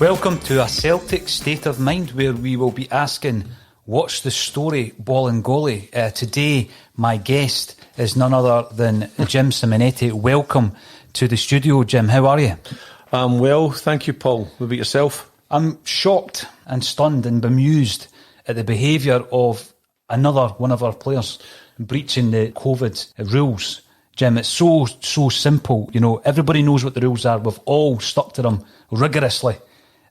Welcome to a Celtic State of Mind, where we will be asking, what's the story, Bolingoli? Today, my guest is none other than Jim Simonette. Welcome to the studio, Jim. How are you? I'm well, thank you, Paul. What about yourself? I'm shocked and stunned and bemused at the behaviour of another one of our players breaching the COVID rules. Jim, it's so simple. You know, everybody knows what the rules are. We've all stuck to them rigorously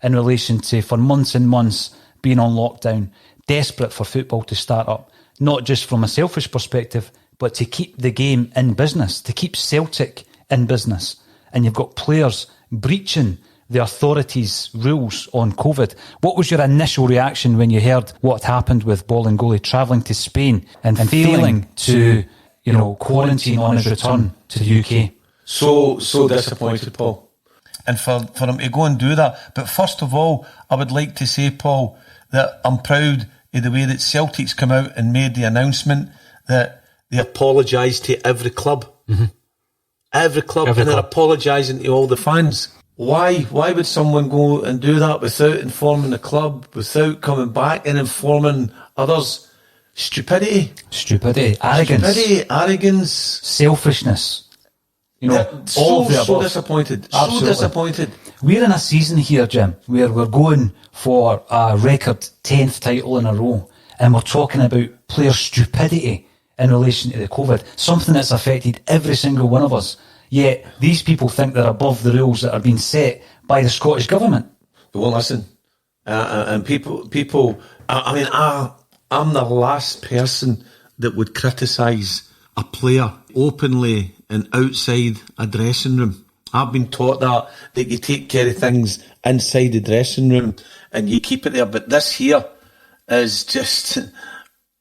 in relation to, for months and months, being on lockdown, desperate for football to start up, not just from a selfish perspective, but to keep the game in business, to keep Celtic in business. And you've got players breaching the authorities' rules on COVID. What was your initial reaction when you heard what happened with Bolingoli travelling to Spain and failing to, quarantine on his return to the UK? So disappointed, Paul. And for him to go and do that. But first of all, I would like to say, Paul, that I'm proud of the way that Celtic's come out and made the announcement that they apologised to every club. Mm-hmm. Every club. They're apologising to all the fans. Why would someone go and do that without informing the club, without coming back and informing others? Stupidity. Arrogance. Selfishness. So disappointed. Absolutely. So disappointed. We're in a season here, Jim, where we're going for a record 10th title in a row, and we're talking about player stupidity in relation to the COVID, something that's affected every single one of us. Yet these people think they're above the rules that are being set by the Scottish Government. Well, listen, and people. I'm the last person that would criticise a player openly and outside a dressing room. I've been taught that you take care of things inside the dressing room and you keep it there. But this here is just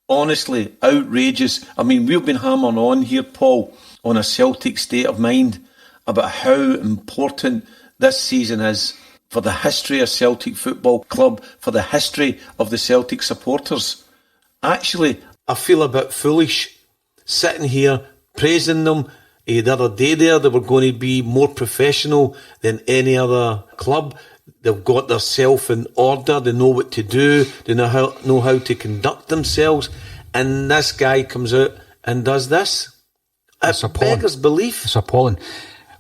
honestly outrageous. I mean, we've been hammering on here, Paul, on a Celtic State of Mind about how important this season is for the history of Celtic Football Club, for the history of the Celtic supporters. Actually, I feel a bit foolish sitting here praising them. The other day there, they were going to be more professional than any other club. They've got themselves in order. They know what to do. They know how to conduct themselves. And this guy comes out and does this. It beggars belief. It's appalling.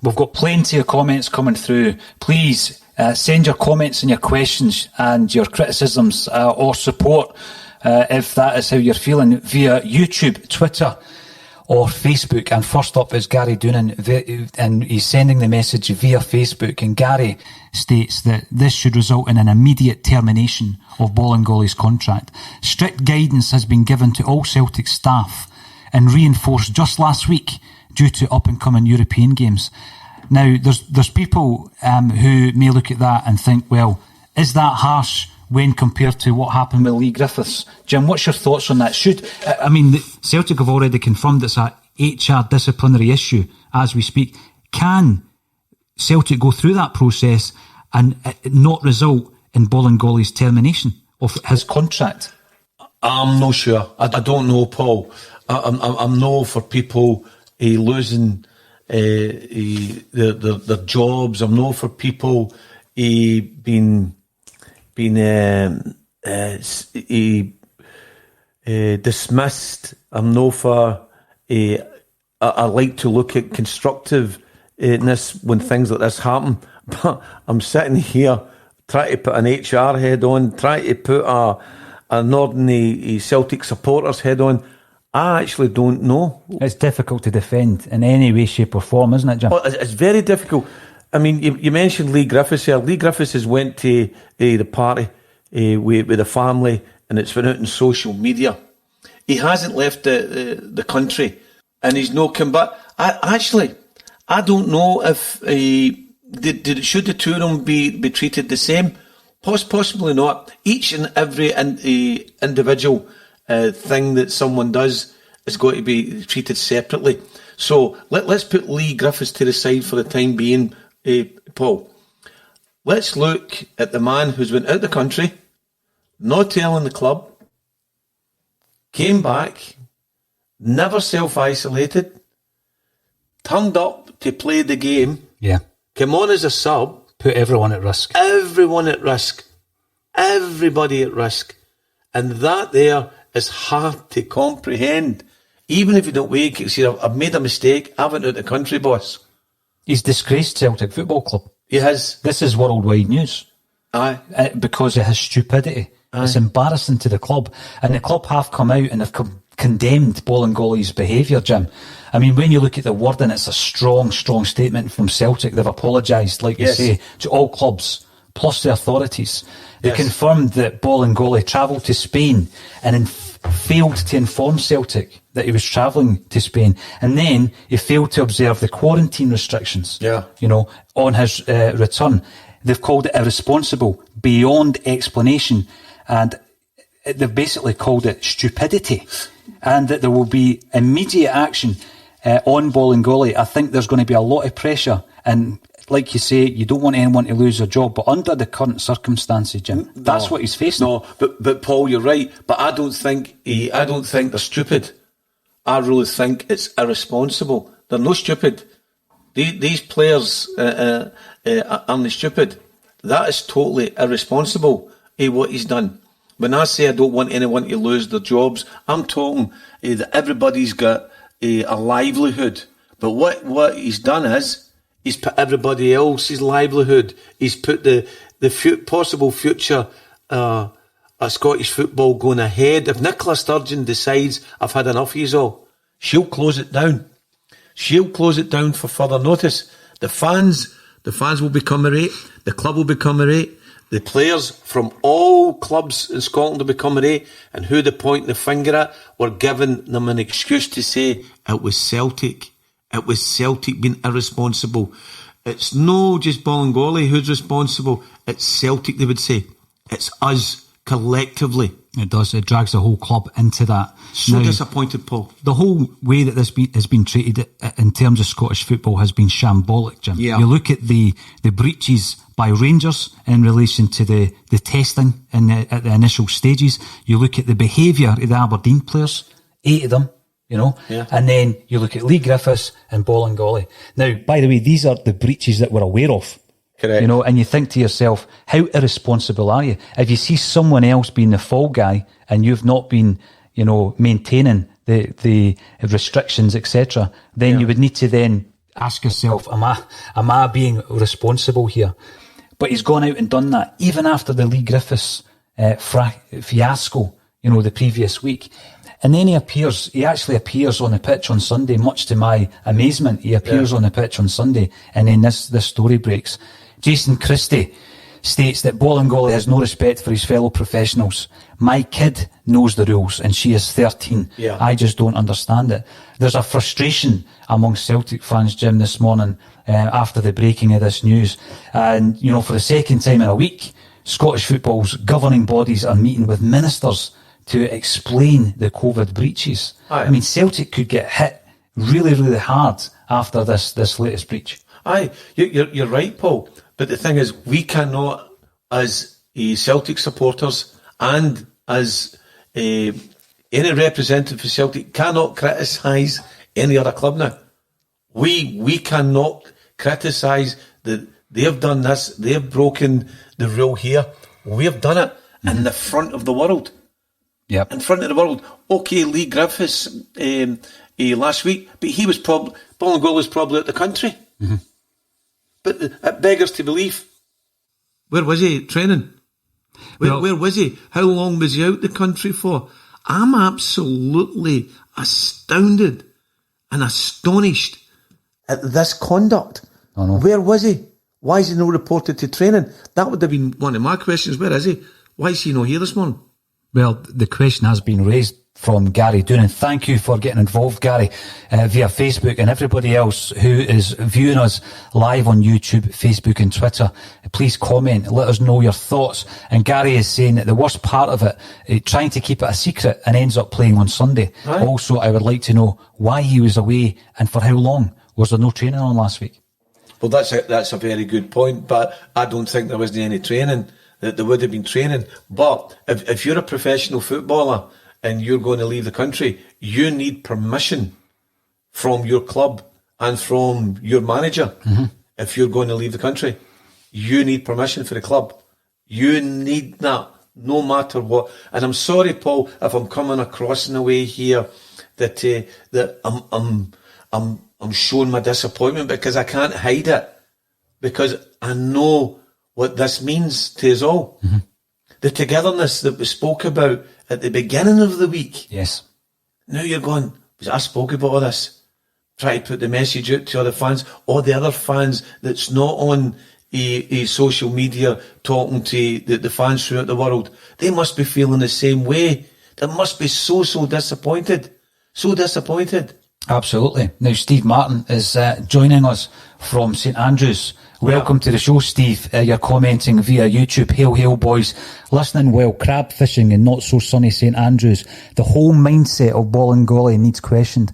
We've got plenty of comments coming through. Please send your comments and your questions and your criticisms or support if that is how you're feeling via YouTube, Twitter, or Facebook. And first up is Gary Doonan, and he's sending the message via Facebook, and Gary states that this should result in an immediate termination of Bolingoli's contract. Strict guidance has been given to all Celtic staff and reinforced just last week due to up-and-coming European games. Now, there's people who may look at that and think, well, is that harsh when compared to what happened with Lee Griffiths? Jim, what's your thoughts on that? Celtic have already confirmed it's a HR disciplinary issue as we speak. Can Celtic go through that process and not result in Bolingoli's termination of his contract? I'm not sure. I don't know, Paul. I'm no for people losing their jobs. I'm no for people being dismissed. I'm no for. I like to look at constructiveness when things like this happen. But I'm sitting here trying to put an HR head on, trying to put an ordinary Celtic supporter's head on. I actually don't know. It's difficult to defend in any way, shape or form, isn't it, Jim? Oh, it's very difficult. I mean, you mentioned Lee Griffiths here. Lee Griffiths has went to the party with the family, and it's been out on social media. He hasn't left the country, and he's no come back. I don't know if should the two of them be treated the same. Possibly not. Each and every individual thing that someone does is going to be treated separately. So let's put Lee Griffiths to the side for the time being, Paul. Let's look at the man who's went out the country, not telling the club, came back, never self-isolated, turned up to play the game, came on as a sub, put everyone at risk. Everyone at risk. Everybody at risk. And that there is hard to comprehend. Even if you don't wake, you see, I've made a mistake, I went out the country, boss. He's disgraced Celtic Football Club. He has. This is worldwide news. Aye. Because of his stupidity. Aye. It's embarrassing to the club. And the club have come out and have condemned Bolingoli's behaviour, Jim. I mean, when you look at the wording, it's a strong, strong statement from Celtic. They've apologised, like you say, to all clubs, plus the authorities. They confirmed that Bolingoli travelled to Spain and failed to inform Celtic that he was travelling to Spain. And then he failed to observe the quarantine restrictions, on his return. They've called it irresponsible, beyond explanation. And they've basically called it stupidity. And that there will be immediate action on Bolingoli. I think there's going to be a lot of pressure. And like you say, you don't want anyone to lose their job. But under the current circumstances, Jim, that's what he's facing. No, but Paul, you're right. But I don't think they're stupid. I really think it's irresponsible. They're no stupid. These players aren't stupid. That is totally irresponsible, what he's done. When I say I don't want anyone to lose their jobs, I'm talking that everybody's got a livelihood. But what he's done is he's put everybody else's livelihood. He's put the possible future of Scottish football going ahead. If Nicola Sturgeon decides I've had enough of you all, she'll close it down. She'll close it down for further notice. The fans will become irate. The club will become irate. The players from all clubs in Scotland will become irate, and who they point the finger at, we're giving them an excuse to say it was Celtic. It was Celtic being irresponsible. It's no just Bolingoli who's responsible. It's Celtic, they would say. It's us collectively. It does. It drags the whole club into that. So disappointed, Paul. The whole way that this has been treated in terms of Scottish football has been shambolic, Jim. Yeah. You look at the breaches by Rangers in relation to the testing at the initial stages. You look at the behaviour of the Aberdeen players, 8 of them, and then you look at Lee Griffiths and Bolingoli. Now, by the way, these are the breaches that we're aware of. Correct. And you think to yourself, how irresponsible are you? If you see someone else being the fall guy and you've not been, maintaining the restrictions, etc., then you would need to then ask yourself, am I being responsible here? But he's gone out and done that, even after the Lee Griffiths fiasco, the previous week. And then he actually appears on the pitch on Sunday, much to my amazement. He appears on the pitch on Sunday, and then this story breaks. Jason Christie states that Bolingoli has no respect for his fellow professionals. My kid knows the rules and she is 13. Yeah. I just don't understand it. There's a frustration among Celtic fans, Jim, this morning after the breaking of this news. And, for the second time in a week, Scottish football's governing bodies are meeting with ministers to explain the COVID breaches. Aye. I mean, Celtic could get hit really, really hard after this latest breach. Aye, you're right, Paul. But the thing is, we cannot, as Celtic supporters and as any representative for Celtic, cannot criticise any other club now. We cannot criticise that they have done this, they have broken the rule here. We have done it in the front of the world. Yep. In front of the world. Okay, Lee Griffiths last week, but Bolingoli was probably out the country. Mm-hmm. But it beggars to believe. Where was he training? Where was he? How long was he out the country for? I'm absolutely astounded and astonished at this conduct. I know. Where was he? Why is he not reported to training? That would have been one of my questions. Where is he? Why is he not here this morning? Well, the question has been raised from Gary Doonan. Thank you for getting involved, Gary, via Facebook, and everybody else who is viewing us live on YouTube, Facebook and Twitter. Please comment, let us know your thoughts. And Gary is saying that the worst part of it, trying to keep it a secret and ends up playing on Sunday. Right. Also, I would like to know why he was away and for how long. Was there no training on last week? Well, that's a very good point, but I don't think there wasn't any training. That there would have been training. But if you're a professional footballer and you're going to leave the country, you need permission from your club and from your manager. Mm-hmm. If you're going to leave the country, you need permission for the club. You need that, no matter what. And I'm sorry, Paul, if I'm coming across in a way here that I'm showing my disappointment, because I can't hide it, because I know what this means to us all. Mm-hmm. The togetherness that we spoke about at the beginning of the week. Yes. Now you're going, I spoke about all this. Try to put the message out to other fans, or the other fans that's not on a social media talking to the fans throughout the world. They must be feeling the same way. They must be so disappointed. So disappointed. Absolutely. Now, Steve Martin is joining us from St Andrews. Welcome to the show, Steve. You're commenting via YouTube. Hail, hail, boys. Listening well. Crab fishing in not so sunny St Andrews. The whole mindset of Bolingoli needs questioned.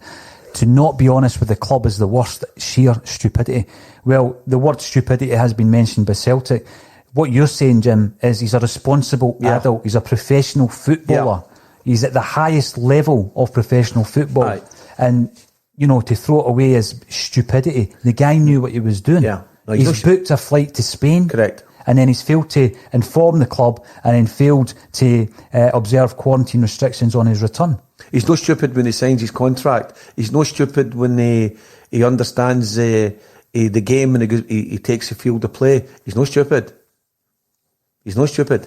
To not be honest with the club is the worst. Sheer stupidity. Well, the word stupidity has been mentioned by Celtic. What you're saying, Jim, is he's a responsible adult. He's a professional footballer. Yeah. He's at the highest level of professional football. Right. And, you know, to throw it away as stupidity. The guy knew what he was doing. Yeah. No, he's booked a flight to Spain. Correct. And then he's failed to inform the club, and then failed to observe quarantine restrictions on his return. He's no stupid when he signs his contract. He's no stupid when he understands the game and he takes the field to play. He's no stupid. He's no stupid.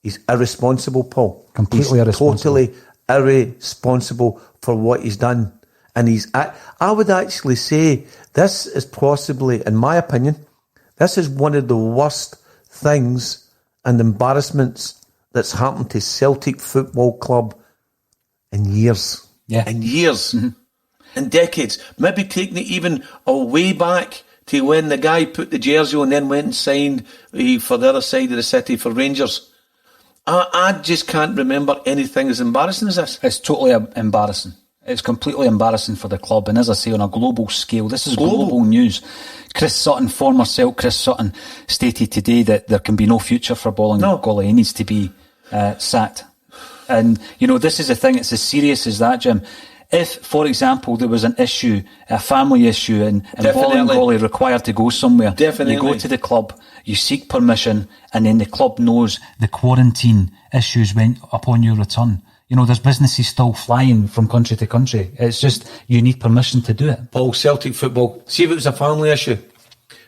He's irresponsible, Paul. Completely irresponsible. Totally irresponsible for what he's done. And I would actually say this is possibly, in my opinion, this is one of the worst things and embarrassments that's happened to Celtic Football Club in years. Yeah. In years. Mm-hmm. In decades. Maybe taking it even way back to when the guy put the jersey on and then went and signed for the other side of the city for Rangers. I just can't remember anything as embarrassing as this. It's totally embarrassing. It's completely embarrassing for the club. And as I say, on a global scale, this is global news. Chris Sutton, former Celt Chris Sutton, stated today that there can be no future for Bolingoli. He needs to be sacked. And, you know, this is the thing. It's as serious as that, Jim. If, for example, there was an issue, a family issue, and Bolingoli required to go somewhere, you go to the club, you seek permission, and then the club knows the quarantine issues went upon your return. You know, there's businesses still flying from country to country. It's just, you need permission to do it. Paul, Celtic Football, see if it was a family issue,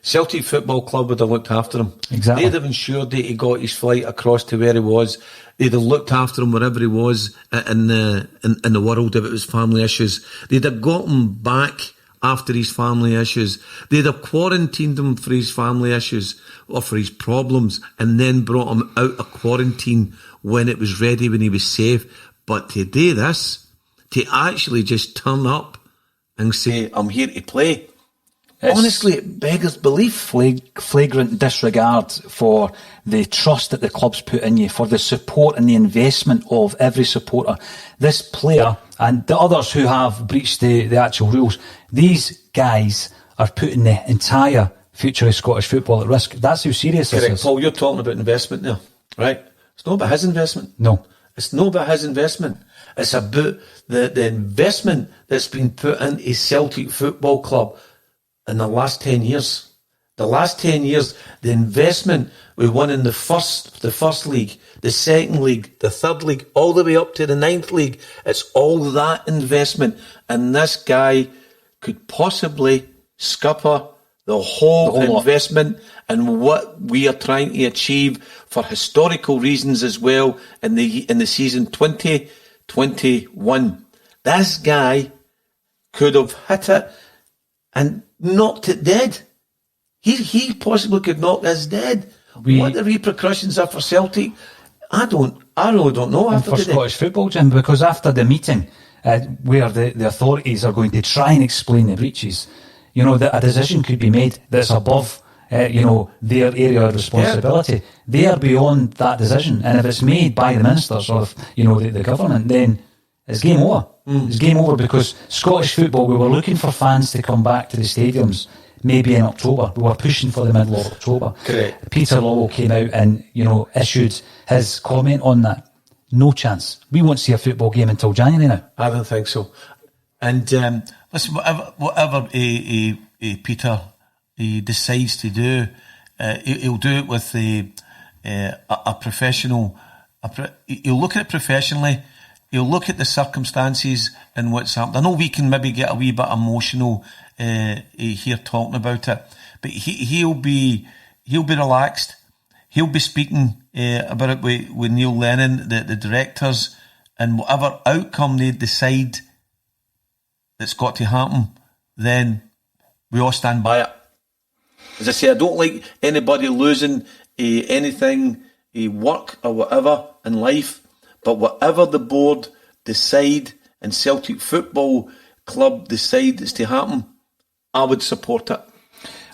Celtic Football Club would have looked after him. Exactly. They'd have ensured that he got his flight across to where he was. They'd have looked after him wherever he was in the world if it was family issues. They'd have got him back after his family issues. They'd have quarantined him for his family issues or for his problems, and then brought him out of quarantine when it was ready, when he was safe. But to do this, to actually just turn up and say, I'm here to play, honestly, it beggars belief. Flagrant disregard for the trust that the club's put in you, for the support and the investment of every supporter. This player and the others who have breached the actual rules, these guys are putting the entire future of Scottish football at risk. That's how serious this is. Paul, you're talking about investment now, right? It's not about his investment. No. It's not about his investment. It's about the investment that's been put into Celtic Football Club in the last 10 years. The last 10 years, the investment we won in the first league, the second league, the third league, all the way up to the ninth league. It's all that investment. And this guy could possibly scupper the whole investment and what we are trying to achieve for historical reasons as well in the season 2021. This guy could have hit it and knocked it dead. He possibly could knock this dead. What the repercussions are for Celtic, I don't I really don't know and for Scottish football, Jim, because after the meeting where the authorities are going to try and explain the breaches, you know, that a decision could be made that's above you know, their area of responsibility. Yeah. They are beyond that decision, and if it's made by the ministers or, you know, the government, then it's game over. It's game over, because Scottish football, we were looking for fans to come back to the stadiums maybe in October. We were pushing for the middle of October. Correct. Peter Lawwell came out and, you know, issued his comment on that. No chance. We won't see a football game until January now. I don't think so. And listen, whatever Peter he decides to do, he'll do it with a professional. He'll look at it professionally. He'll look at the circumstances and what's happened. I know we can maybe get a wee bit emotional here talking about it, but he'll be relaxed. He'll be speaking about it with Neil Lennon, the directors, and whatever outcome they decide that's got to happen, then we all stand by it. As I say, I don't like anybody losing anything, work or whatever in life, but whatever the board decide and Celtic Football Club decide is to happen, I would support it.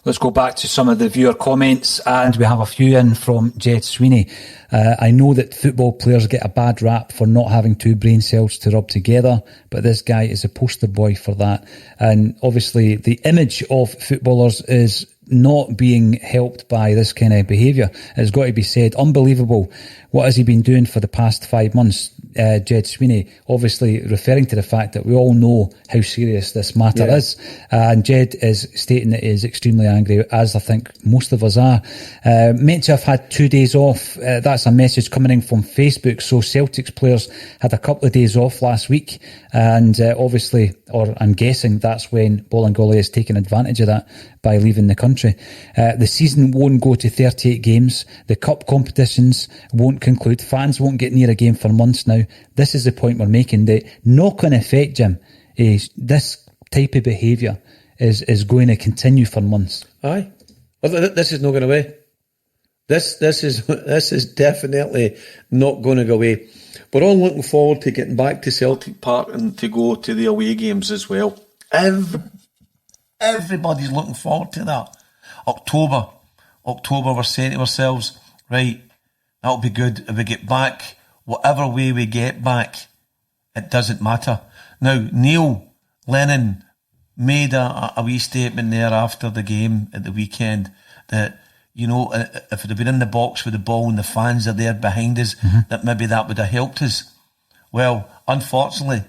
Let's go back to some of the viewer comments, and we have a few in from Jed Sweeney. I know that football players get a bad rap for not having two brain cells to rub together, but this guy is a poster boy for that. And obviously the image of footballers is not being helped by this kind of behaviour. It's got to be said. Unbelievable. What has he been doing for the past 5 months? Jed Sweeney, obviously referring to the fact that we all know how serious this matter is. And Jed is stating that he is extremely angry, as I think most of us are. Meant to have had 2 days off. That's a message coming in from Facebook. So Celtics players had a couple of days off last week. And obviously, or I'm guessing that's when Bolingoli has taken advantage of that by leaving the country. The season won't go to 38 games. The cup competitions won't conclude. Fans won't get near a game for months now. This is the point we're making. The knock-on effect, Jim, is this type of behaviour is going to continue for months. Aye. Well, this is not going away. This is definitely not going to go away. We're all looking forward to getting back to Celtic Park and to go to the away games as well. Everybody's looking forward to that. October, we're saying to ourselves, right, that'll be good. If we get back, whatever way we get back, it doesn't matter. Now, Neil Lennon made a wee statement there after the game at the weekend that, you know, if it had been in the box with the ball and the fans are there behind us, that maybe that would have helped us. Well, unfortunately,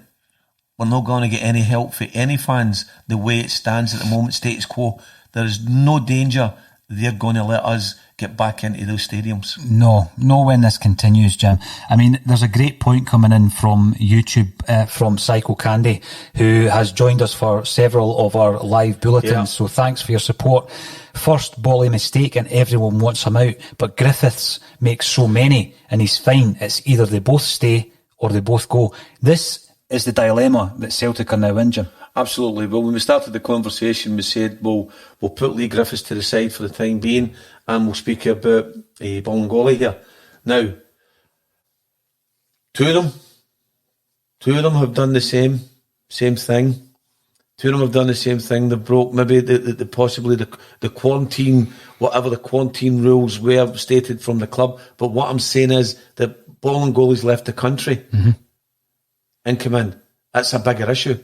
we're not going to get any help for any fans the way it stands at the moment, status quo. There is no danger they're going to let us get back into those stadiums. No, when this continues, Jim. I mean, there's a great point coming in from YouTube from Psycho Candy, who has joined us for several of our live bulletins. Yeah. So thanks for your support. First Boli mistake and everyone wants him out, but Griffiths makes so many and he's fine. It's either they both stay or they both go. This is the dilemma that Celtic are now in, Jim. Absolutely. Well, when we started the conversation, we said, we'll put Lee Griffiths to the side for the time being and we'll speak about Bolingoli here. Now, two of them have done the same thing. Two of them have done the same thing. They broke maybe possibly the quarantine, whatever the quarantine rules were stated from the club. But what I'm saying is that Bolingoli's left the country and come in. That's a bigger issue.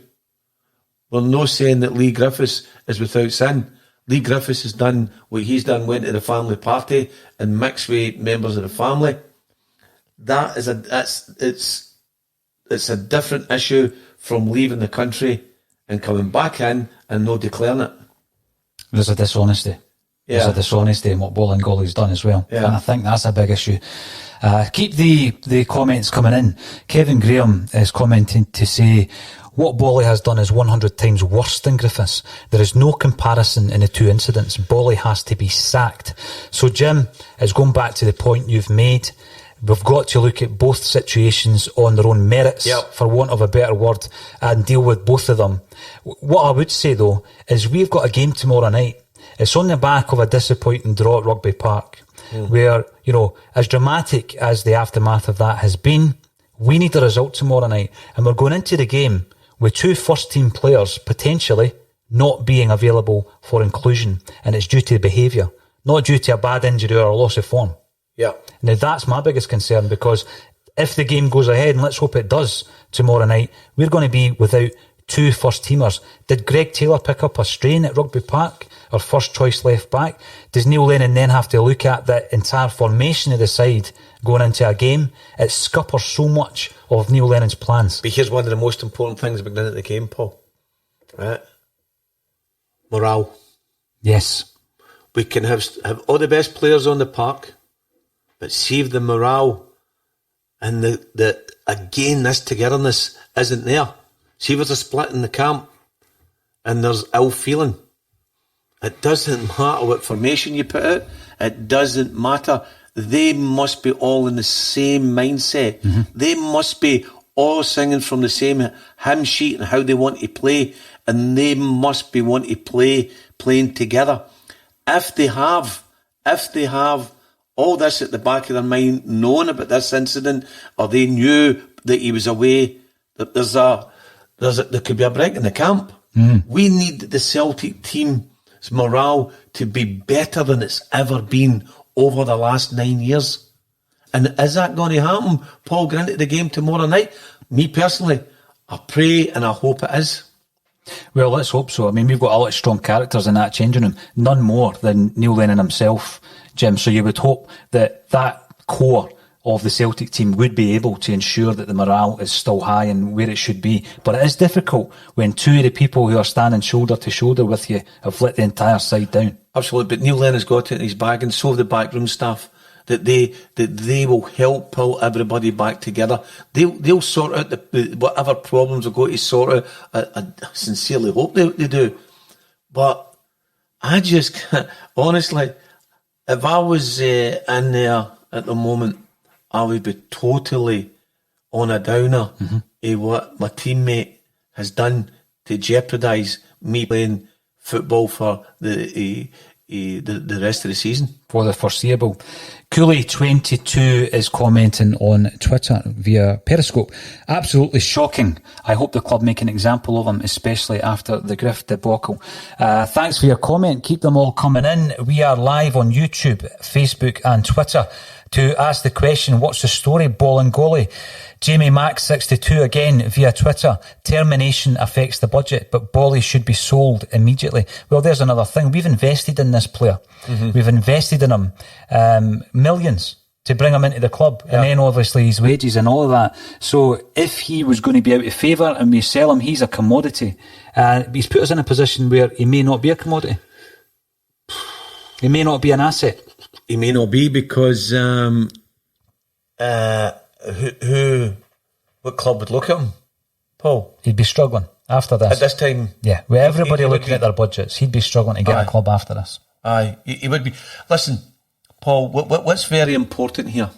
We're not saying that Lee Griffiths is without sin. Lee Griffiths has done what he's done, went to the family party and mixed with members of the family. It's a different issue from leaving the country and coming back in and not declaring it. There's a dishonesty. Yeah. There's a dishonesty in what Bolingoli's done as well. Yeah. And I think that's a big issue. Keep the comments coming in. Kevin Graham is commenting to say, what Boli has done is 100 times worse than Griffiths. There is no comparison in the two incidents. Boli has to be sacked. So, Jim, it's going back to the point you've made. We've got to look at both situations on their own merits, for want of a better word, and deal with both of them. What I would say, though, is we've got a game tomorrow night. It's on the back of a disappointing draw at Rugby Park. where, as dramatic as the aftermath of that has been, we need a result tomorrow night. And we're going into the game with 2 first-team players potentially not being available for inclusion. And it's due to behaviour, not due to a bad injury or a loss of form. Yeah. Now, that's my biggest concern, because if the game goes ahead, and let's hope it does tomorrow night, we're going to be without 2 first-teamers. Did Greg Taylor pick up a strain at Rugby Park, our first-choice left-back? Does Neil Lennon then have to look at the entire formation of the side going into a game? It scuppers so much of Neil Lennon's plans. But here's one of the most important things about getting into the game, Paul. Right? Morale. Yes. We can have all the best players on the park, but see if the morale and again, this togetherness isn't there. See if there's a split in the camp and there's ill feeling. It doesn't matter what formation you put out. It doesn't matter. They must be all in the same mindset. Mm-hmm. They must be all singing from the same hymn sheet and how they want to play, and they must be wanting to playing together. If they have all this at the back of their mind, knowing about this incident, or they knew that he was away, that there could be a break in the camp. Mm. We need the Celtic team's morale to be better than it's ever been over the last 9 years. And is that going to happen, Paul, going into the game tomorrow night? Me personally, I pray and I hope it is. Well, let's hope so. I mean, we've got a lot of strong characters in that changing room. None more than Neil Lennon himself, Jim. So you would hope that core of the Celtic team would be able to ensure that the morale is still high and where it should be. But it is difficult when 2 of the people who are standing shoulder to shoulder with you have let the entire side down. Absolutely. But Neil Lennon's got it in his bag, and so have the backroom staff, that they will help pull everybody back together. They'll sort out whatever problems we're going to sort out. I sincerely hope they do. But I just can't, honestly, if I was in there at the moment, I would be totally on a downer of what my teammate has done to jeopardise me playing football for the rest of the season. For the foreseeable. Cooley22 is commenting on Twitter via Periscope. Absolutely shocking. I hope the club make an example of him, especially after the Griff debacle. Thanks for your comment. Keep them all coming in. We are live on YouTube, Facebook and Twitter to ask the question, what's the story, Bolingoli? Jamie Max 62 again via Twitter. Termination affects the budget, but Boli should be sold immediately. Well, there's another thing. We've invested in this player. Mm-hmm. We've invested in him millions to bring him into the club, and then obviously his wages and all of that. So if he was going to be out of favour and we sell him, he's a commodity. He's put us in a position where he may not be a commodity. He may not be an asset. He may not be, because what club would look at him, Paul? He'd be struggling after this. At this time? Yeah, with everybody looking at their budgets, he'd be struggling to get a club after this. Aye, he would be. Listen, Paul, what's very important here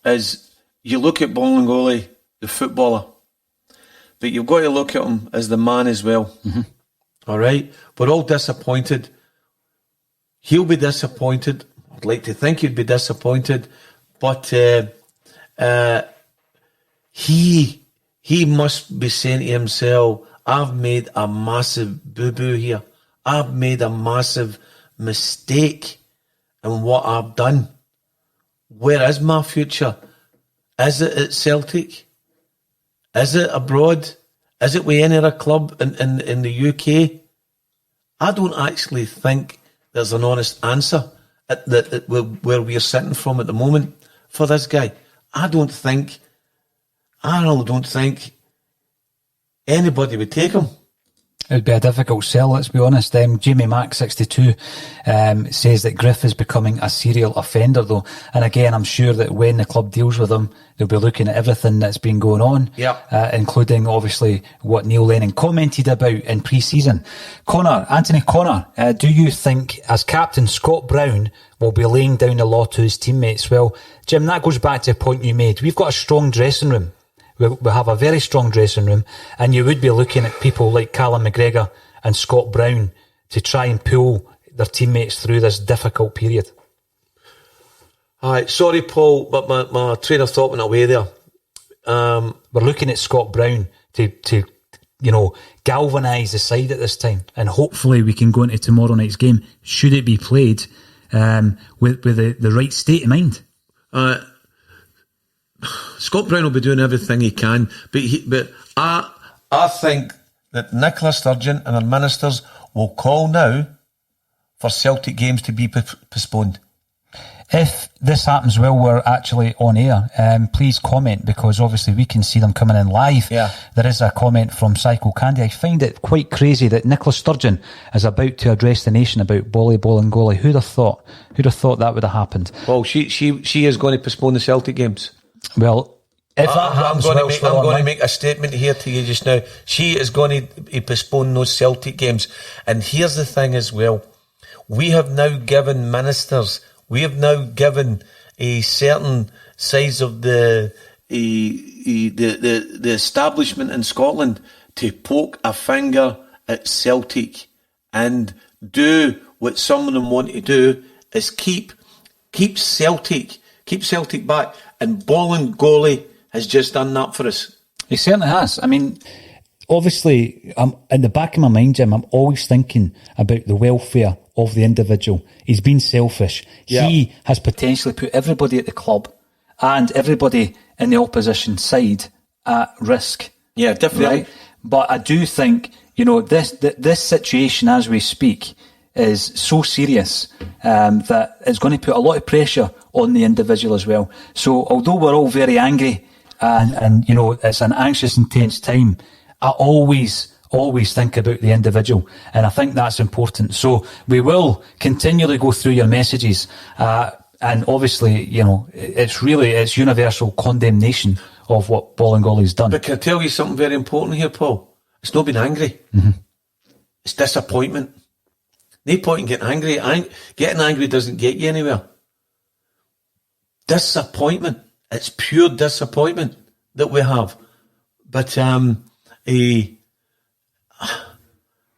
is you look at Bolingoli, the footballer, but you've got to look at him as the man as well. Mm-hmm. All right? We're all disappointed. He'll be disappointed. I'd like to think he'd be disappointed, but he must be saying to himself, I've made a massive boo-boo here. I've made a massive mistake in what I've done. Where is my future? Is it at Celtic? Is it abroad? Is it with any other club in the UK? I don't actually think there's an honest answer where we're sitting from at the moment for this guy. I really don't think anybody would take him. It would be a difficult sell, let's be honest. Jamie Mack 62 says that Griff is becoming a serial offender, though. And again, I'm sure that when the club deals with him, they'll be looking at everything that's been going on, including obviously what Neil Lennon commented about in pre-season. Anthony Connor, do you think as captain Scott Brown will be laying down the law to his teammates? Well, Jim, that goes back to a point you made. We've got a strong dressing room. We have a very strong dressing room, and you would be looking at people like Callum McGregor and Scott Brown to try and pull their teammates through this difficult period. Hi, sorry, Paul, but my train of thought went away there. We're looking at Scott Brown to galvanise the side at this time, and hopefully we can go into tomorrow night's game, should it be played, with the right state of mind. Scott Brown will be doing everything he can, but I think that Nicola Sturgeon and our ministers will call now for Celtic games to be postponed. If this happens while we're actually on air, please comment, because obviously we can see them coming in live. Yeah. There is a comment from Psycho Candy. I find it quite crazy that Nicola Sturgeon is about to address the nation about Boli Bolingoli. Who'd have thought that would have happened? Well, she is going to postpone the Celtic games. Well, if that happens, I'm going to make a statement here to you just now. She is going to postpone those Celtic games. And here's the thing as well. We have now given ministers, we have now given a certain size of the establishment in Scotland to poke a finger at Celtic and do what some of them want to do, is keep Celtic back. And Bolingoli has just done that for us. He certainly has. I mean, obviously, in the back of my mind, Jim, I'm always thinking about the welfare of the individual. He's been selfish. Yeah. He has potentially put everybody at the club and everybody in the opposition side at risk. Yeah, definitely. Right? But I do think, this situation as we speak is so serious that it's going to put a lot of pressure on the individual as well. So although we're all very angry and it's an anxious, intense time, I always think about the individual, and I think that's important. So we will continually go through your messages, and obviously, it's universal condemnation of what Bolingoli's done. But can I tell you something very important here, Paul? It's not been angry. Mm-hmm. It's disappointment. No point in getting angry. Getting angry doesn't get you anywhere. Disappointment. It's pure disappointment that we have. But it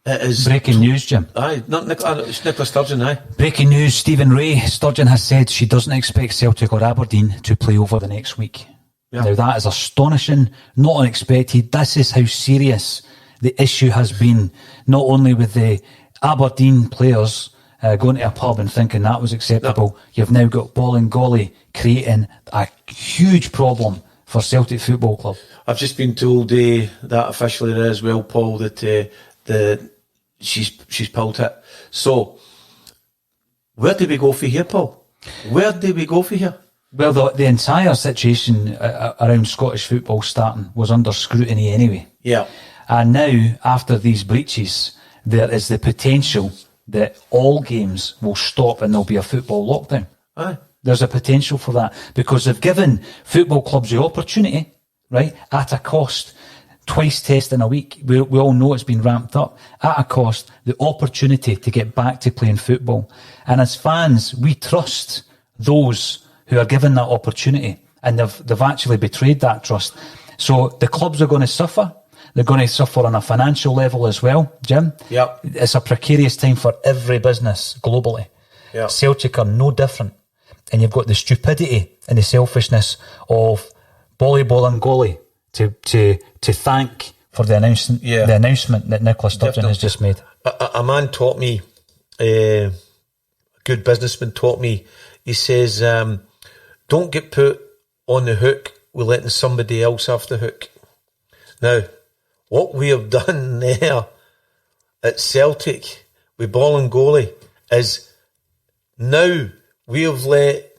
is breaking news, Jim. Aye, it's Nicola Sturgeon, aye. Breaking news, Stephen Ray. Sturgeon has said she doesn't expect Celtic or Aberdeen to play over the next week. Yeah. Now that is astonishing, not unexpected. This is how serious the issue has been, not only with the Aberdeen players going to a pub and thinking that was acceptable. No. You've now got Bolingoli creating a huge problem for Celtic Football Club. I've just been told that officially there as well, Paul, that she's pulled it. So where do we go for here, Paul? Where do we go for here? Well, the entire situation around Scottish football starting was under scrutiny anyway. Yeah. And now, after these breaches, there is the potential that all games will stop and there'll be a football lockdown. Aye. There's a potential for that because they've given football clubs the opportunity, right, at a cost, twice testing a week. We all know it's been ramped up. At a cost, the opportunity to get back to playing football. And as fans, we trust those who are given that opportunity, and they've actually betrayed that trust. So the clubs are going to suffer. They're going to suffer on a financial level as well, Jim. Yep. It's a precarious time for every business globally. Yep. Celtic are no different. And you've got the stupidity and the selfishness of Boli Bolingoli to thank for the announcement that Nicola Sturgeon has just made. A man taught me, a good businessman taught me, he says, don't get put on the hook with letting somebody else off the hook. Now, what we have done there at Celtic with Bolingoli is now we have let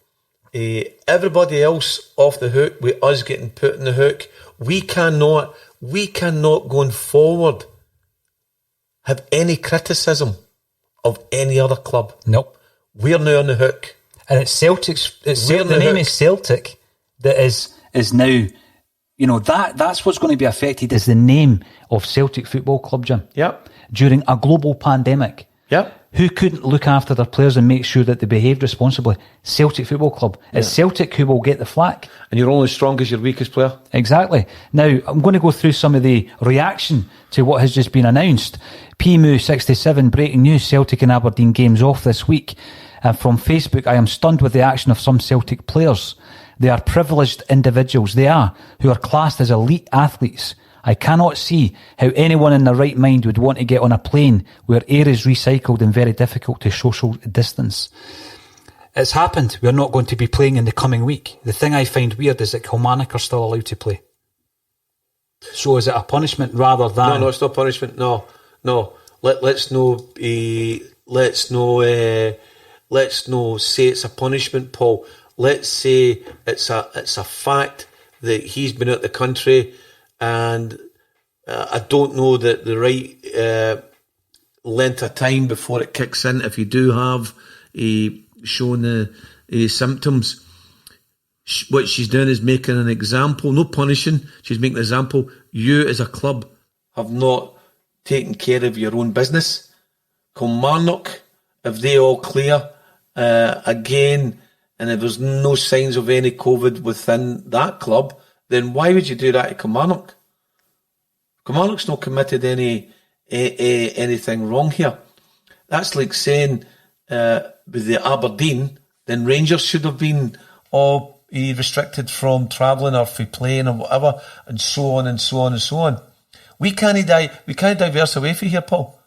everybody else off the hook with us getting put in the hook. We cannot going forward have any criticism of any other club. Nope. We're now on the hook. And it's Celtic's, the name is Celtic that is now, that's what's going to be affected is the name of Celtic Football Club, Jim. Yep. During a global pandemic. Yep. Who couldn't look after their players and make sure that they behaved responsibly? Celtic Football Club. It's Celtic who will get the flack. And you're only as strong as your weakest player. Exactly. Now, I'm going to go through some of the reaction to what has just been announced. PMU 67, breaking news, Celtic and Aberdeen games off this week. And from Facebook, I am stunned with the action of some Celtic players. They are privileged individuals. They are, who are classed as elite athletes. I cannot see how anyone in their right mind would want to get on a plane where air is recycled and very difficult to social distance. It's happened. We're not going to be playing in the coming week. The thing I find weird is that Kilmarnock are still allowed to play. So is it a punishment rather than... No, it's not punishment. No. Let's no say it's a punishment, Paul. Let's say it's a fact that he's been out the country, and I don't know that the right length of time before it kicks in. If you do have shown the symptoms, what she's doing is making an example, no punishing. She's making an example. You as a club have not taken care of your own business. Kilmarnock, if they all clear again, and if there's no signs of any COVID within that club, then why would you do that to Kilmarnock? Kilmarnock's not committed anything wrong here. That's like saying with the Aberdeen, then Rangers should have been all restricted from travelling or from playing or whatever, and so on and so on and so on. We can't diverse away from here, Paul.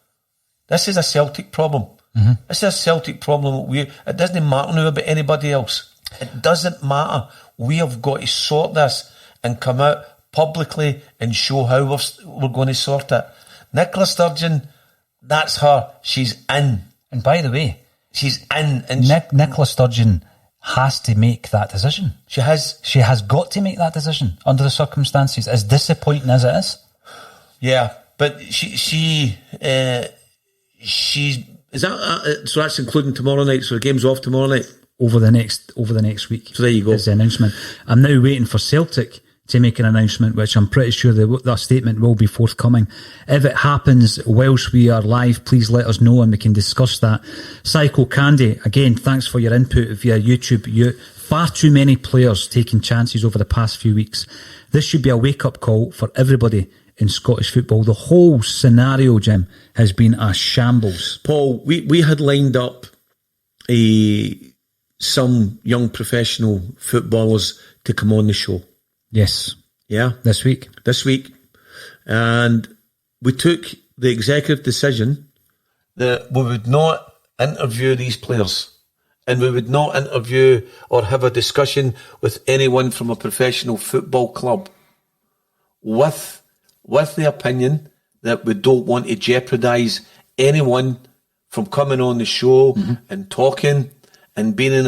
This is a Celtic problem. Mm-hmm. This is a Celtic problem. It doesn't matter now about anybody else. It doesn't matter. We have got to sort this and come out publicly and show how we're going to sort it. Nicola Sturgeon, that's her. She's in. And by the way, she's in. And Nicola Sturgeon has to make that decision. She has got to make that decision under the circumstances, as disappointing as it is. Yeah, but she's is that so that's including tomorrow night. So the game's off tomorrow night. Over the next week. So there you go. Is the announcement. I'm now waiting for Celtic to make an announcement, which I'm pretty sure that statement will be forthcoming. If it happens whilst we are live, please let us know and we can discuss that. Psycho Candy, again, thanks for your input via YouTube. Far too many players taking chances over the past few weeks. This should be a wake-up call for everybody in Scottish football. The whole scenario, Jim, has been a shambles. Paul, we had lined up some young professional footballers to come on the show. Yes. Yeah. This week. And we took the executive decision that we would not interview these players, and we would not interview or have a discussion with anyone from a professional football club with the opinion that we don't want to jeopardise anyone from coming on the show and talking and being in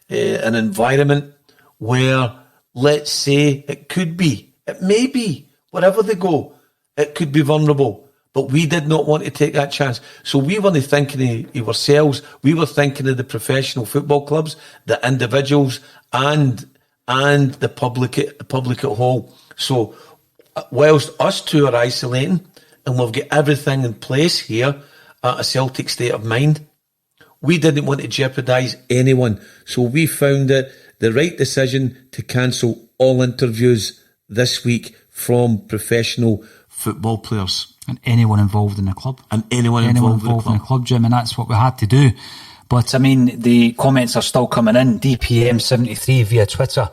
an environment where, let's say, it may be, wherever they go, it could be vulnerable. But we did not want to take that chance. So we weren't thinking of ourselves. We were thinking of the professional football clubs, the individuals, and the public at whole. So whilst us two are isolating, and we've got everything in place here at a Celtic State of Mind, we didn't want to jeopardise anyone. So we found it the right decision to cancel all interviews this week from professional football players. And anyone involved in the club. Anyone involved in the club, Jim, and that's what we had to do. But, I mean, the comments are still coming in. DPM73 via Twitter.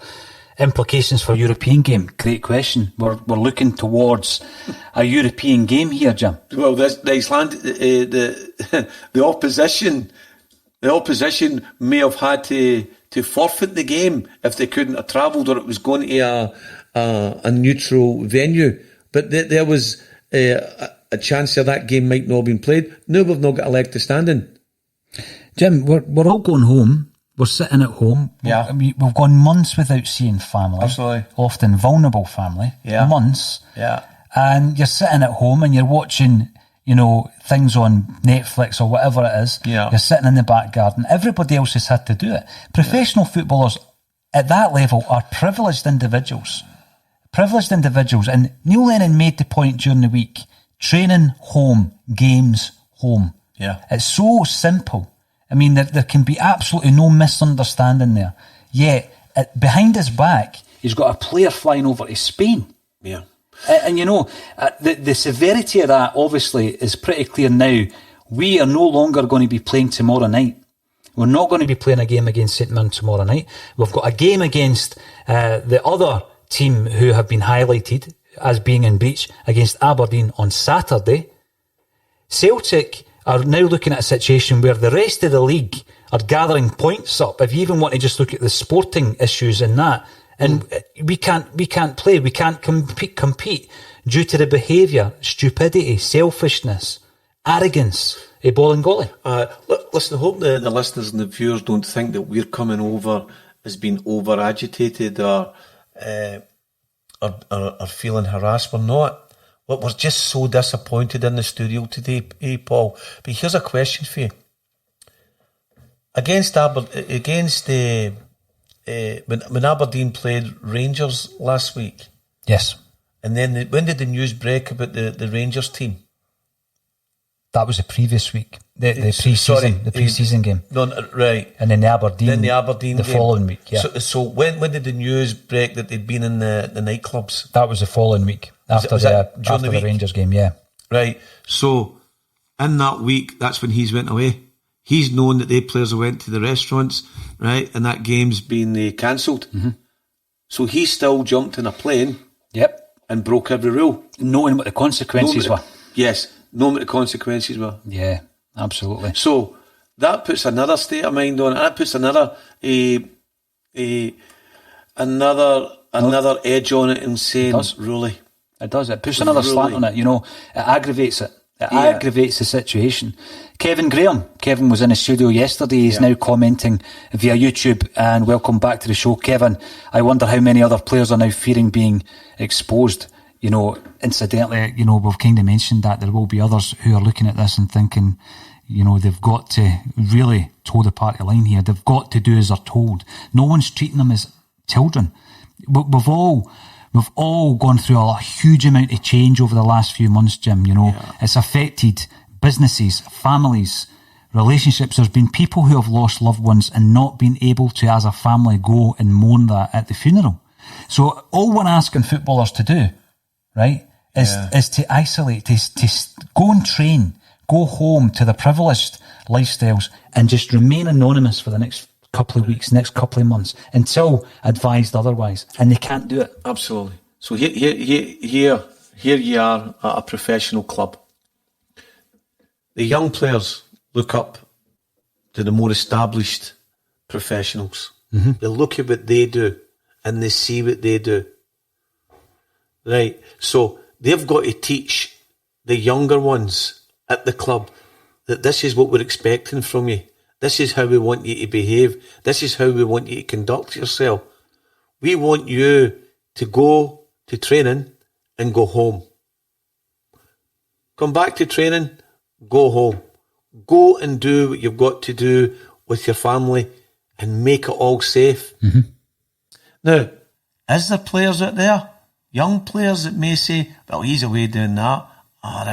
Implications for European game? Great question. We're looking towards a European game here, Jim. Well, the Iceland, the opposition may have had to forfeit the game if they couldn't have travelled, or it was going to a neutral venue. But there was a chance that game might not have been played. Now we've not got a leg to stand in. Jim, we're all going home. We're sitting at home. Yeah. We've gone months without seeing family. Absolutely. Often vulnerable family. Yeah. Months. Yeah. And you're sitting at home and you're watching, things on Netflix or whatever it is. Yeah. You're sitting in the back garden. Everybody else has had to do it. Professional footballers at that level are privileged individuals. And Neil Lennon made the point during the week: training home, games home. Yeah. It's so simple. I mean, there can be absolutely no misunderstanding there. Yet, behind his back, he's got a player flying over to Spain. Yeah. And the severity of that obviously is pretty clear now. We are no longer going to be playing tomorrow night. We're not going to be playing a game against St Mirren tomorrow night. We've got a game against the other team who have been highlighted as being in breach against Aberdeen on Saturday. Celtic are now looking at a situation where the rest of the league are gathering points up. If you even want to just look at the sporting issues in that, and we can't play, we can't compete due to the behaviour, stupidity, selfishness, arrogance of Bolingoli. Listen, I hope the listeners and the viewers don't think that we're coming over as being over agitated or feeling harassed. We're not. We're just so disappointed in the studio today, Paul. But here's a question for you. When Aberdeen played Rangers last week. Yes. And then when did the news break about the Rangers team? That was the previous week. The pre-season game. No, right. And then the Aberdeen game. Following week, yeah. So when did the news break that they'd been in the nightclubs? That was the following week. After the Rangers game, yeah. Right. So in that week, that's when he's went away. He's known that they players went to the restaurants, right? And that game's been cancelled. Mm-hmm. So he still jumped in a plane. Yep. And broke every rule. Knowing what the consequences were. Yes. Knowing what the consequences were. Yeah, absolutely. So that puts another state of mind on it. That puts another edge on it and saying, really. It does. It puts another slant on it. You know, it aggravates it. It aggravates the situation. Kevin was in the studio yesterday. He's now commenting via YouTube. And welcome back to the show, Kevin. I wonder how many other players are now fearing being exposed. You know, incidentally, you know, we've kind of mentioned that there will be others who are looking at this and thinking, you know, they've got to really toe the party line here. They've got to do as they're told. No one's treating them as children. We've all gone through a huge amount of change over the last few months, Jim. You know, It's affected businesses, families, relationships. There's been people who have lost loved ones and not been able to, as a family, go and mourn that at the funeral. So all we're asking footballers to do, right, is to isolate, to go and train, go home to the privileged lifestyles and just remain anonymous for the next couple of weeks, next couple of months, until advised otherwise. And they can't do it. Absolutely. So here you are at a professional club. The young players look up to the more established professionals. Mm-hmm. They look at what they do and they see what they do. Right. So they've got to teach the younger ones at the club that this is what we're expecting from you. This is how we want you to behave. This is how we want you to conduct yourself. We want you to go to training and go home. Come back to training, go home. Go and do what you've got to do with your family and make it all safe. Mm-hmm. Now, is there players out there, young players that may say, well, he's away doing that. All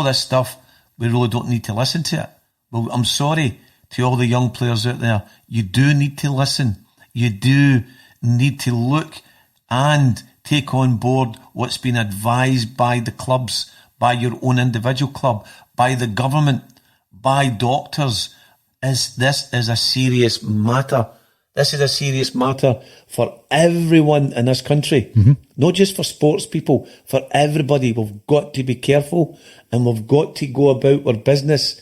this stuff, we really don't need to listen to it. Well, I'm sorry to all the young players out there. You do need to listen. You do need to look and take on board what's been advised by the clubs, by your own individual club, by the government, by doctors. This is a serious matter. This is a serious matter for everyone in this country. Mm-hmm. Not just for sports people, for everybody. We've got to be careful and we've got to go about our business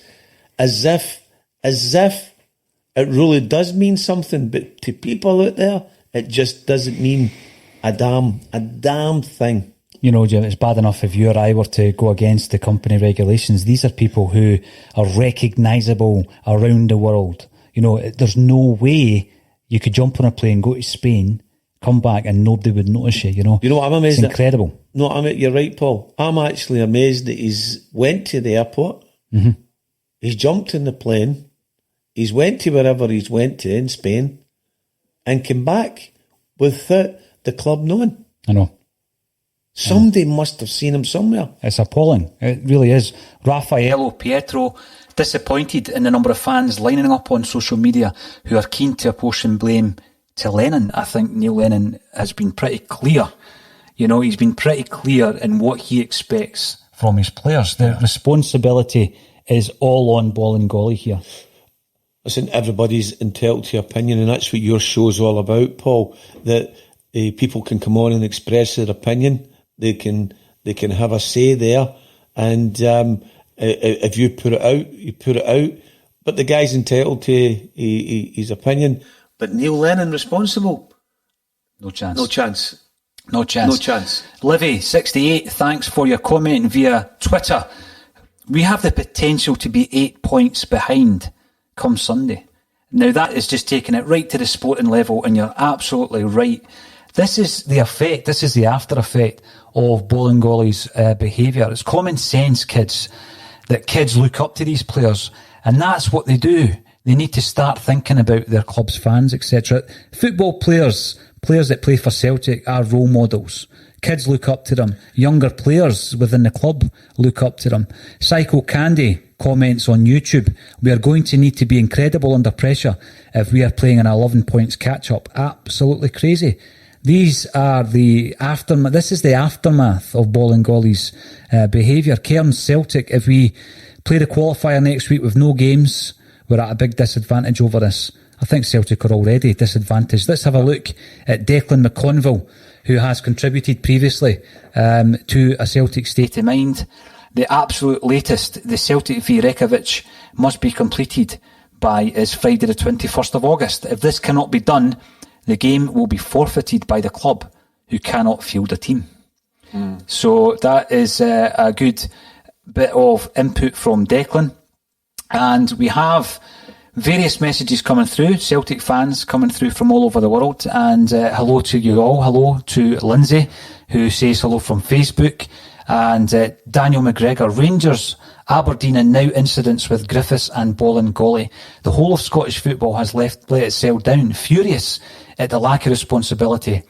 as if it really does mean something. But to people out there, it just doesn't mean a damn thing. You know, Jim, it's bad enough if you or I were to go against the company regulations. These are people who are recognisable around the world. You know, there's no way you could jump on a plane, go to Spain, come back and nobody would notice you, you know. You know what I'm amazed It's incredible. You're right, Paul. I'm actually amazed that he's went to the airport, mm-hmm. He's jumped in the plane, he's went to wherever he's went to in Spain and came back without the club knowing. I know. Somebody must have seen him somewhere. It's appalling. It really is. Raffaello Pietro disappointed in the number of fans lining up on social media who are keen to apportion blame to Lennon. I think Neil Lennon has been pretty clear. You know, he's been pretty clear in what he expects from his players. The responsibility is all on Bolingoli here. Listen, everybody's entitled to opinion, and that's what your show's all about, Paul. That people can come on and express their opinion. They can have a say there, and if you put it out, you put it out. But the guy's entitled to his opinion. But Neil Lennon responsible? No chance. No chance. No chance. No chance. Livy68, thanks for your comment via Twitter. We have the potential to be 8 points behind come Sunday. Now that is just taking it right to the sporting level, and you're absolutely right. This is the effect, this is the after effect of Bolingoli's behaviour. It's common sense, kids, that kids look up to these players, and that's what they do. They need to start thinking about their club's fans, etc. Football players that play for Celtic are role models. Kids look up to them. Younger players within the club look up to them. Psycho Candy comments on YouTube, we are going to need to be incredible under pressure if we are playing an 11 points catch-up. Absolutely crazy. These are the aftermath. This is the aftermath of Bolingoli's behaviour. Cairns Celtic, if we play the qualifier next week with no games, we're at a big disadvantage over this. I think Celtic are already disadvantaged. Let's have a look at Declan McConville, who has contributed previously to a Celtic State of Mind. The absolute latest, the Celtic v Reykjavik, must be completed by is Friday the 21st of August. If this cannot be done, the game will be forfeited by the club, who cannot field a team. So that is a good bit of input from Declan. And we have various messages coming through, Celtic fans coming through from all over the world. And hello to you all. Hello to Lindsay, who says hello from Facebook. And Daniel McGregor, Rangers, Aberdeen and now incidents with Griffiths and Bolingoli. The whole of Scottish football has let itself down, furious at the lack of responsibility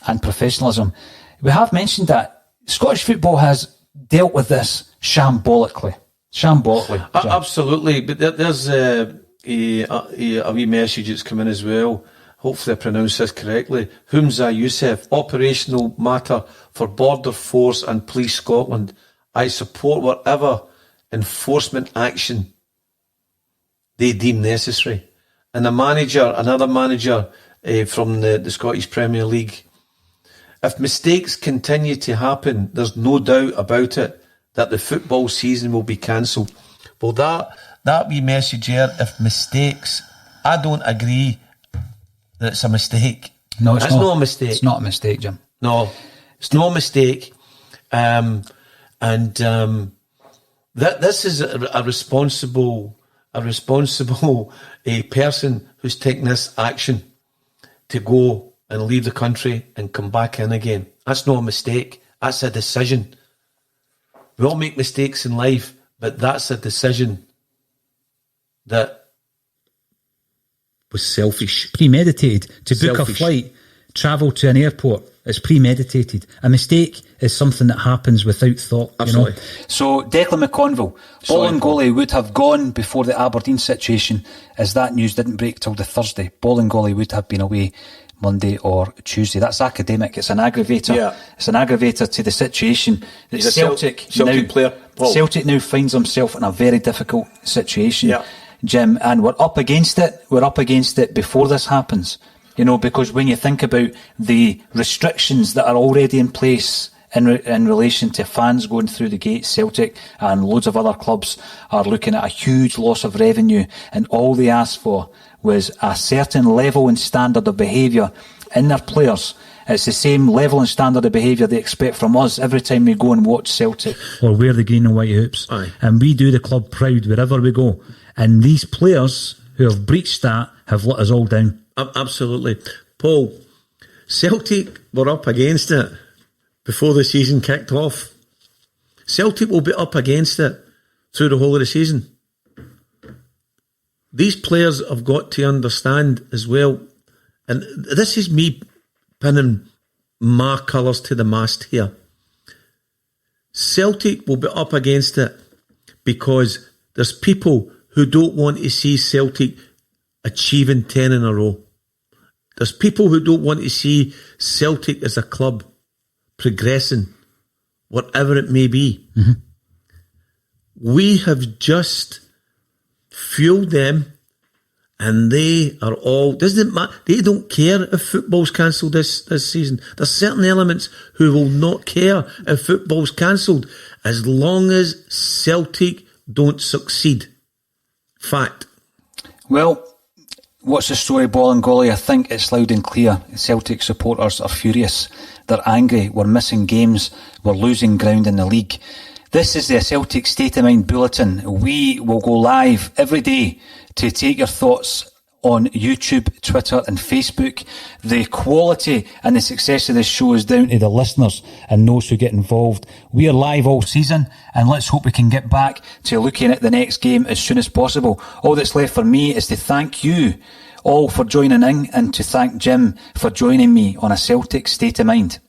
and professionalism. We have mentioned that Scottish football has dealt with this shambolically. Absolutely, but there's a wee message that's come in as well. Hopefully I pronounce this correctly. Humza Youssef, operational matter for Border Force and Police Scotland. I support whatever enforcement action they deem necessary. And another manager from the Scottish Premier League. If mistakes continue to happen, there's no doubt about it that the football season will be cancelled. Well, that wee message here, if mistakes, I don't agree that it's a mistake. No, it's not a mistake. It's not a mistake, Jim. No, it's no mistake. This is a responsible person who's taking this action to go and leave the country and come back in again. That's not a mistake. That's a decision. We all make mistakes in life, but that's a decision that was selfish. Premeditated. To book a flight, travel to an airport, it's premeditated. A mistake is something that happens without thought. Absolutely. You know? So, Declan McConville, Bolingoli would have gone before the Aberdeen situation, as that news didn't break till the Thursday. Bolingoli would have been away Monday or Tuesday. That's academic. It's an aggravator. Yeah. It's an aggravator to the situation that Celtic player. Paul. Celtic now finds himself in a very difficult situation, yeah. Jim, and we're up against it. We're up against it before this happens. You know, because when you think about the restrictions that are already in place in relation to fans going through the gates, Celtic and loads of other clubs are looking at a huge loss of revenue, and all they asked for was a certain level and standard of behaviour in their players. It's the same level and standard of behaviour they expect from us every time we go and watch Celtic or wear the green and white hoops. Aye. And we do the club proud wherever we go. And these players who have breached that have let us all down. Absolutely. Paul, Celtic were up against it before the season kicked off. Celtic will be up against it through the whole of the season. These players have got to understand as well, and this is me pinning my colours to the mast here. Celtic will be up against it because there's people who don't want to see Celtic achieving 10 in a row. There's people who don't want to see Celtic as a club progressing, whatever it may be. Mm-hmm. We have just fueled them And they are all, doesn't it matter, they don't care if football's cancelled this season. There's certain elements who will not care if football's cancelled as long as Celtic don't succeed. Fact. Well, what's the story, Bolingoli? I think it's loud and clear. Celtic supporters are furious. They're angry. We're missing games. We're losing ground in the league. This is the Celtic State of Mind Bulletin. We will go live every day to take your thoughts on YouTube, Twitter and Facebook. The quality and the success of this show is down to the listeners and those who get involved. We are live all season and let's hope we can get back to looking at the next game as soon as possible. All that's left for me is to thank you all for joining in and to thank Jim for joining me on A Celtic State of Mind.